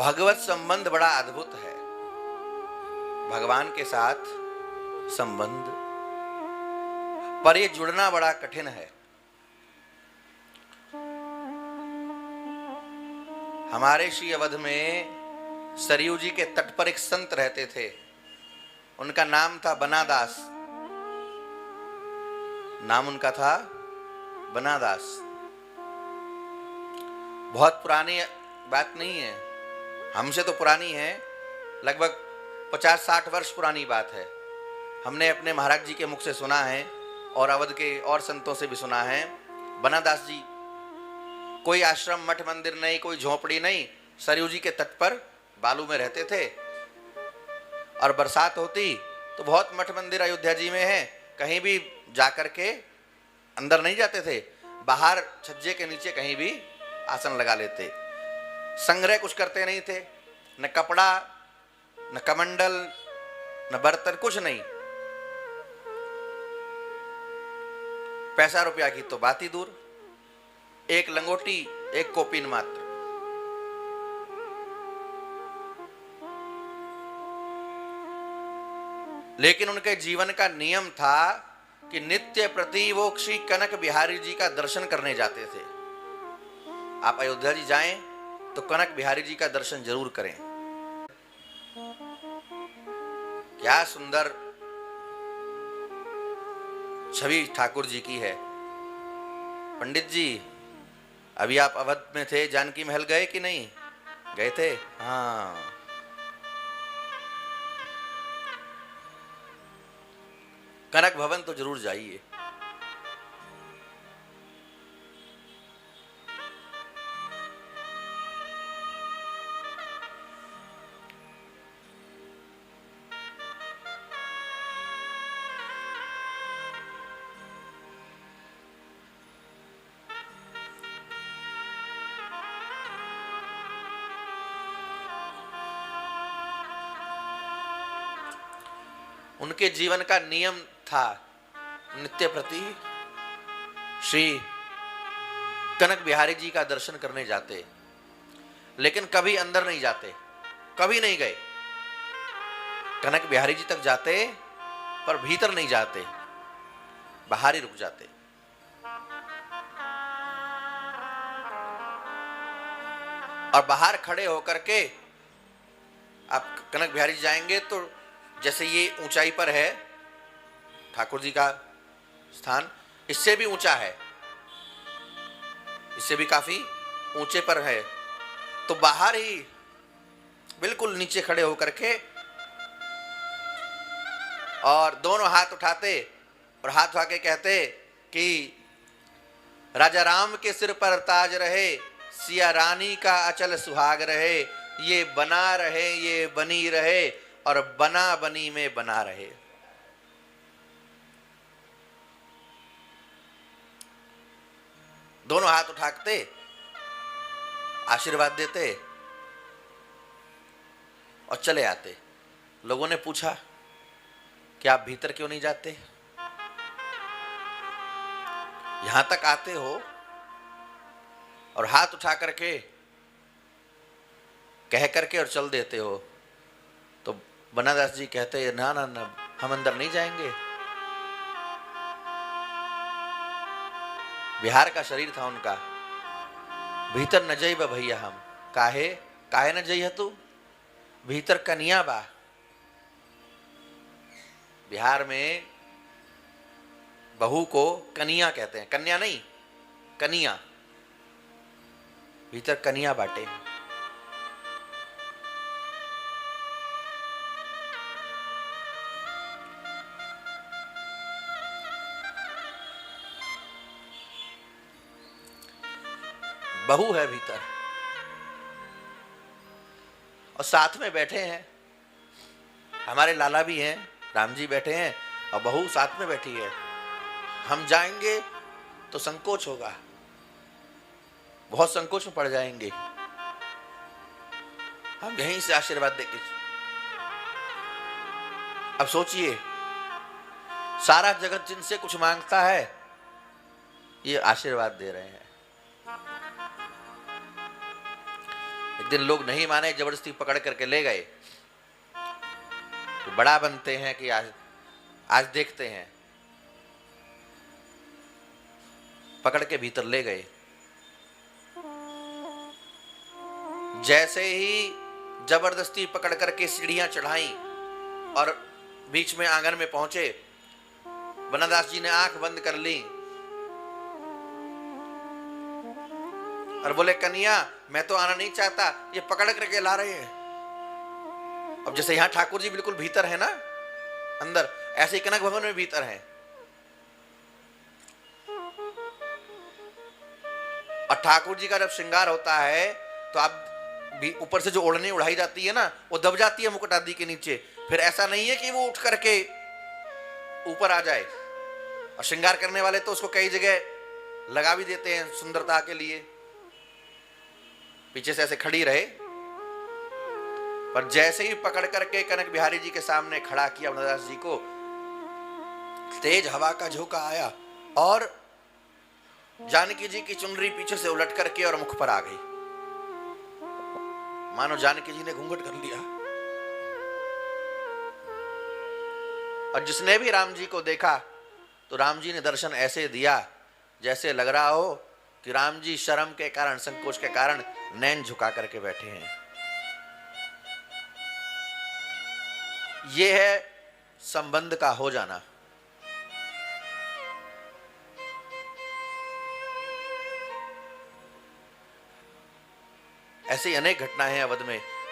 भगवत संबंध बड़ा अद्भुत है। भगवान के साथ संबंध, पर ये जुड़ना बड़ा कठिन है। हमारे श्री अवध में सरयू जी के तट पर एक संत रहते थे। उनका नाम था बनादास। नाम उनका था बनादास। बहुत पुरानी बात नहीं है, हमसे तो पुरानी है, लगभग 50-60 वर्ष पुरानी बात है। हमने अपने महाराज जी के मुख से सुना है और अवध के और संतों से भी सुना है। बनादास जी कोई आश्रम मठ मंदिर नहीं, कोई झोपड़ी नहीं, सरयू जी के तट पर बालू में रहते थे। और बरसात होती तो बहुत मठ मंदिर अयोध्या जी में है, कहीं भी जाकर के अंदर नहीं जाते थे, बाहर छज्जे के नीचे कहीं भी आसन लगा लेते। संग्रह कुछ करते नहीं थे, न कपड़ा, न कमंडल, न बर्तन, कुछ नहीं। पैसा रुपया की तो बात ही दूर, एक लंगोटी, एक कोपिन मात्र। लेकिन उनके जीवन का नियम था कि नित्य प्रति वो श्री कनक बिहारी जी का दर्शन करने जाते थे। आप अयोध्या जी जाएं तो कनक बिहारी जी का दर्शन जरूर करें। क्या सुंदर छवि ठाकुर जी की है। पंडित जी, अभी आप अवध में थे, जानकी महल गए कि नहीं? गए थे? हाँ, कनक भवन तो जरूर जाइए। उनके जीवन का नियम था नित्य प्रति श्री कनक बिहारी जी का दर्शन करने जाते, लेकिन कभी अंदर नहीं जाते, कभी नहीं गए। कनक बिहारी जी तक जाते पर भीतर नहीं जाते, बाहर ही रुक जाते। और बाहर खड़े होकर के आप कनक बिहारी जी जाएंगे तो जैसे ये ऊंचाई पर है ठाकुर जी का स्थान, इससे भी ऊंचा है, इससे भी काफी ऊंचे पर है। तो बाहर ही बिल्कुल नीचे खड़े होकर के और दोनों हाथ उठाते और हाथ उठा के कहते कि राजा राम के सिर पर ताज रहे, सिया रानी का अचल सुहाग रहे, ये बना रहे, ये बनी रहे और बना बनी में बना रहे। दोनों हाथ उठाते, आशीर्वाद देते और चले आते। लोगों ने पूछा कि आप भीतर क्यों नहीं जाते? यहां तक आते हो और हाथ उठा करके कह करके और चल देते हो। तो बनादास जी कहते ना ना ना, हम अंदर नहीं जाएंगे। बिहार का शरीर था उनका, भीतर न जइब भैया हम। काहे काहे न जइह तू, भीतर कनिया बा। बिहार में बहू को कनिया कहते हैं, कन्या नहीं, कनिया। भीतर कनिया बाटे। बहू है भीतर और साथ में बैठे हैं हमारे लाला भी हैं, राम जी बैठे हैं और बहू साथ में बैठी है। हम जाएंगे तो संकोच होगा, बहुत संकोच में पड़ जाएंगे। हम यहीं से आशीर्वाद देंगे। अब सोचिए, सारा जगत जिनसे कुछ मांगता है ये आशीर्वाद दे रहे हैं। एक दिन लोग नहीं माने, जबरदस्ती पकड़ करके ले गए। तो बड़ा बनते हैं कि आज देखते हैं, पकड़ के भीतर ले गए। जैसे ही जबरदस्ती पकड़ करके सीढ़ियां चढ़ाई और बीच में आंगन में पहुंचे, वनदास जी ने आंख बंद कर ली और बोले, कन्या मैं तो आना नहीं चाहता, ये पकड़ करके ला रहे हैं। अब जैसे यहां ठाकुर जी बिल्कुल भीतर है ना अंदर, ऐसे ही कनक भवन में भीतर है। और ठाकुर जी का जब श्रृंगार होता है तो आप ऊपर से जो ओढ़नी उड़ाई जाती है ना, वो दब जाती है मुकुट आदि के नीचे। फिर ऐसा नहीं है कि वो उठ करके ऊपर आ जाए। और श्रृंगार करने वाले तो उसको कई जगह लगा भी देते हैं सुंदरता के लिए, पीछे से ऐसे खड़ी रहे। पर जैसे ही पकड़ करके कनक बिहारी जी के सामने खड़ा किया वनदास जी को, तेज हवा का झोंका आया और जानकी जी की चुनरी पीछे से उलट करके और मुख पर आ गई, मानो जानकी जी ने घूंघट कर लिया। और जिसने भी राम जी को देखा तो राम जी ने दर्शन ऐसे दिया जैसे लग रहा हो कि राम जी शर्म के कारण, संकोच के कारण नैन झुका करके बैठे हैं। यह है संबंध का हो जाना। ऐसी अनेक घटनाएं हैं अवध में।